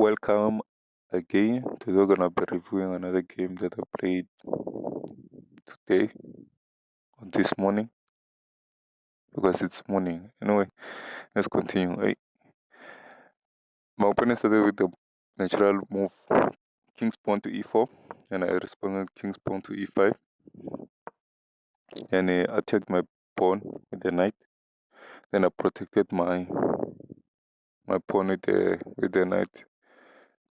Welcome again. Today we're gonna be reviewing another game that I played today or this morning because it's morning. Anyway, let's continue. My opponent started with the natural move king's pawn to e4, and I responded king's pawn to e5, and I attacked my pawn with the knight. Then I protected my pawn with the knight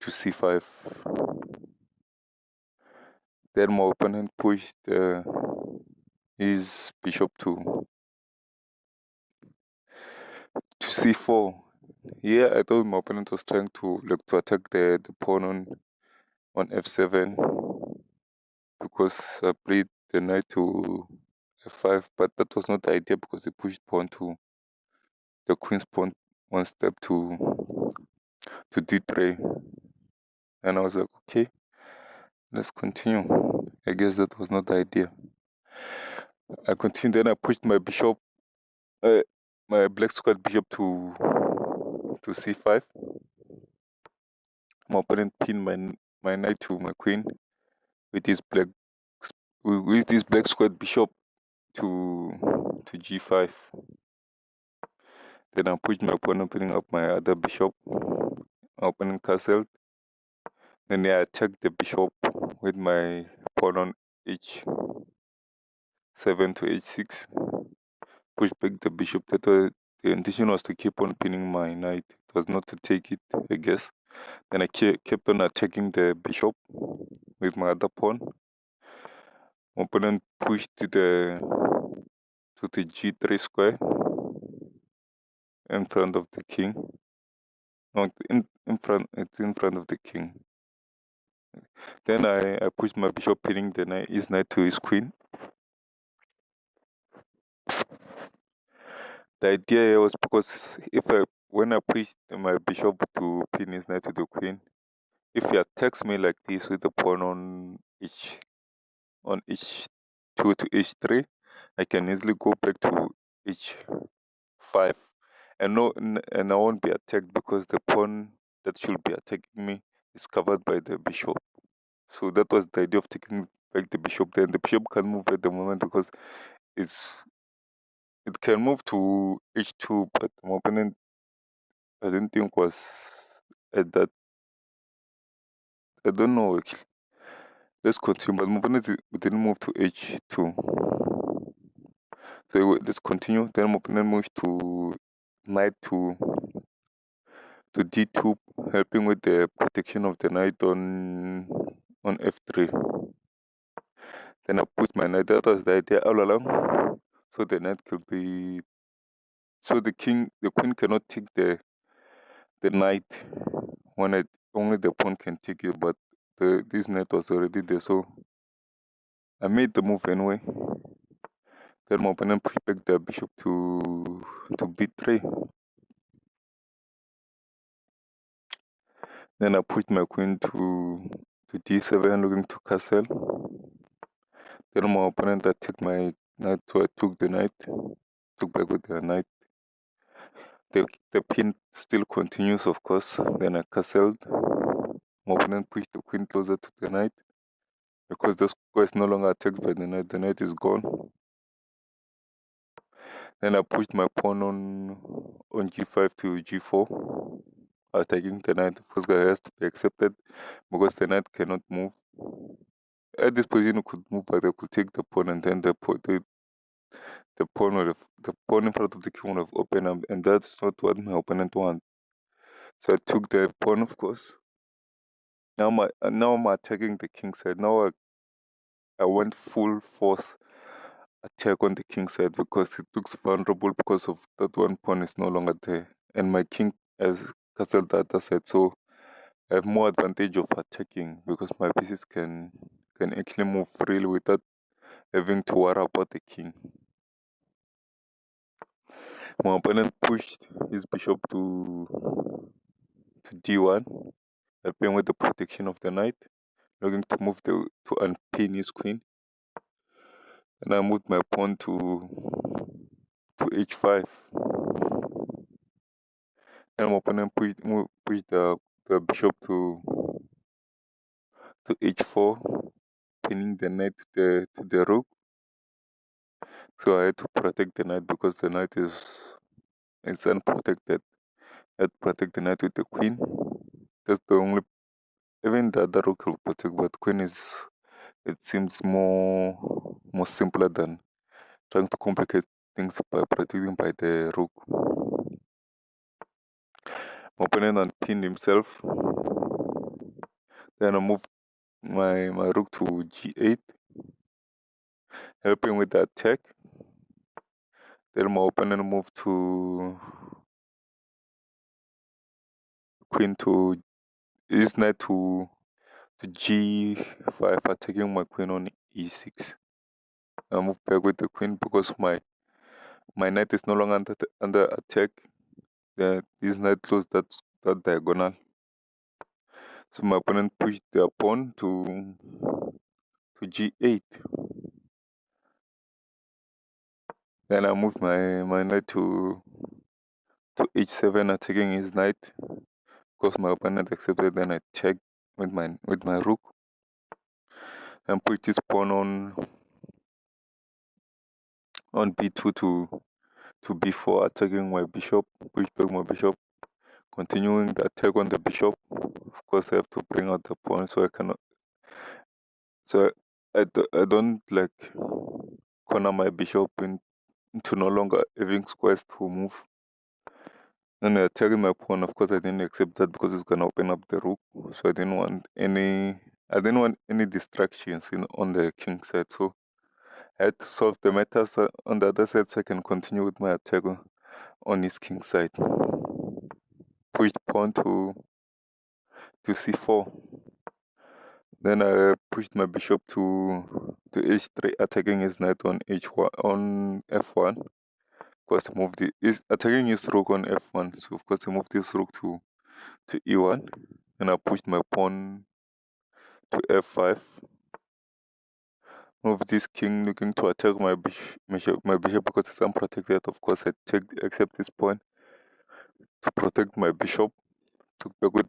to c5. Then my opponent pushed his bishop to c4. Yeah, I thought my opponent was trying to attack the pawn on f7 because I played the knight to f5, but that was not the idea because he pushed pawn to the queen's pawn one step to d3, and I was like, okay, let's continue. I guess that was not the idea. I continued, then I pushed my bishop, my black squared bishop to c5. My opponent pinned my knight to my queen with this black squared bishop to g5. Then I pushed my opponent, opening up my other bishop. My opponent castled. Then I attacked the bishop with my pawn on h7 to h6. Push back the bishop. The intention was to keep on pinning my knight. It was not to take it, I guess. Then I kept on attacking the bishop with my other pawn. My opponent pushed to the g3 square in front of the king. No, it's in front of the king. Then I pushed my bishop, pinning his knight to his queen. The idea here was because when I pushed my bishop to pin his knight to the queen, if he attacks me like this with the pawn on h2 to h3, I can easily go back to h5, and I won't be attacked because the pawn that should be attacking me is covered by the bishop. So that was the idea of taking back the bishop. Then the bishop can't move at the moment because it can move to h2, but my opponent I didn't think was at that. I don't know actually. Let's continue, but my opponent didn't move to h2. So let's continue. Then my opponent moves to knight to d2, helping with the protection of the knight on f3. Then I put my knight. That was the idea all along. So the knight could be. So the queen cannot take the knight when only the pawn can take it. But this knight was already there, so I made the move anyway. Then my opponent pushed back the bishop to b3. Then I pushed my queen to d7, looking to castle. Then my opponent attacked my knight, so I took the knight, took back with the knight. The pin still continues, of course. Then I castled. My opponent pushed the queen closer to the knight. Because the square is no longer attacked by the knight is gone. Then I pushed my pawn on g5 to g4, attacking the knight. Of course, that has to be accepted because the knight cannot move. At this position, it could move, but I could take the pawn, and then the pawn in front of the king would have opened up, and that's not what my opponent wants. So I took the pawn, of course. Now I'm attacking the king side. Now I went full force attack on the king side because it looks vulnerable because of that one pawn is no longer there, and my king has castled the other side. So I have more advantage of attacking because my pieces can actually move freely without having to worry about the king. My opponent pushed his bishop to d1, helping with the protection of the knight, looking to move to unpin his queen. And I moved my pawn to h5. And my opponent pushed the the bishop to h4, pinning the knight to the rook. So I had to protect the knight because the knight it's unprotected. I had to protect the knight with the queen. That's the only. Even the other rook will protect, but queen is. It seems more simpler than trying to complicate things by protecting by the rook. My opponent unpinned himself. Then I moved my rook to g8, helping with the attack. Then my opponent moved to queen to his knight to g5, attacking my queen on e6. I moved back with the queen because my knight is no longer under attack. His knight closed that diagonal. So my opponent pushed their pawn to g8. Then I moved my knight to h7, attacking his knight. Because my opponent accepted, then I checked with my rook and put this pawn on b2 to b4, attacking my bishop, push back my bishop, continuing the attack on the bishop. Of course, I have to bring out the pawn, so I cannot. So I don't like corner my bishop into no longer having squares to move. And attacking my pawn, of course, I didn't accept that because it's gonna open up the rook. So I didn't want any distractions on the king side. So I had to solve the matters on the other side so I can continue with my attack on his king side. Pushed pawn to c4. Then I pushed my bishop to h3, attacking his knight on on f1. Of course, he's attacking his rook on f1. So of course, I moved this rook to e1, and I pushed my pawn to f5. Move this king, looking to attack my bishop because it's unprotected. Of course, I accept this pawn to protect my bishop. Took back with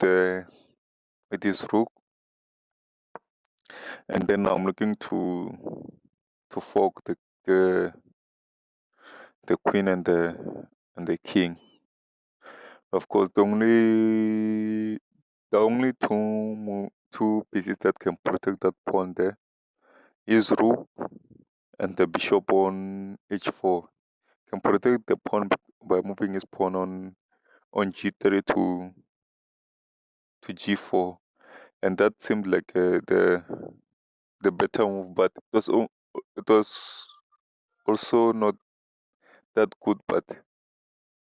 this rook, and then I'm looking to fork the queen and the king. Of course, the only two pieces that can protect that pawn there is rook and the bishop on h4. Can protect the pawn by moving his pawn on g3 to g4, and that seemed like the better move, but it was also not that good. But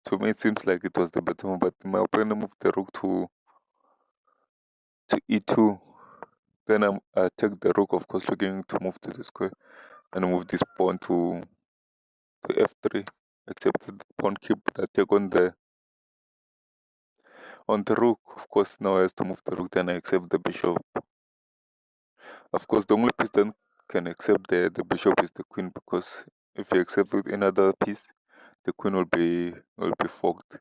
to me, it seems like it was the better move. But my opponent moved the rook to e2. Then I take the rook, of course, looking to move to the square, and move this pawn to f3. Accepted the pawn, keep the attack on the rook. Of course, now I have to move the rook. Then I accept the bishop. Of course, the only piece that can accept the bishop is the queen, because if you accept with another piece, the queen will be forked.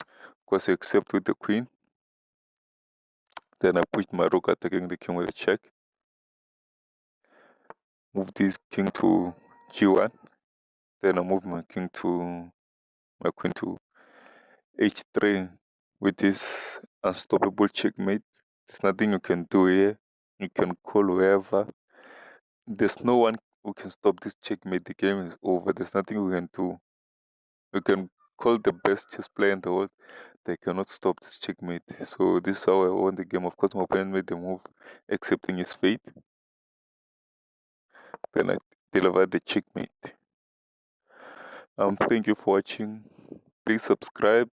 Of course, you accept with the queen. Then I push my rook, attacking the king with a check. Move this king to g1. Then I move my queen to h3 with this unstoppable checkmate. There's nothing you can do here. You can call whoever. There's no one who can stop this checkmate. The game is over. There's nothing we can do. We can call the best chess player in the world. They cannot stop this checkmate. So this is how I won the game. Of course, my opponent made the move, accepting his fate. Then I delivered the checkmate. Thank you for watching. Please subscribe,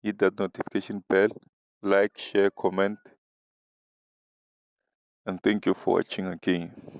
hit that notification bell, like, share, comment, and thank you for watching again.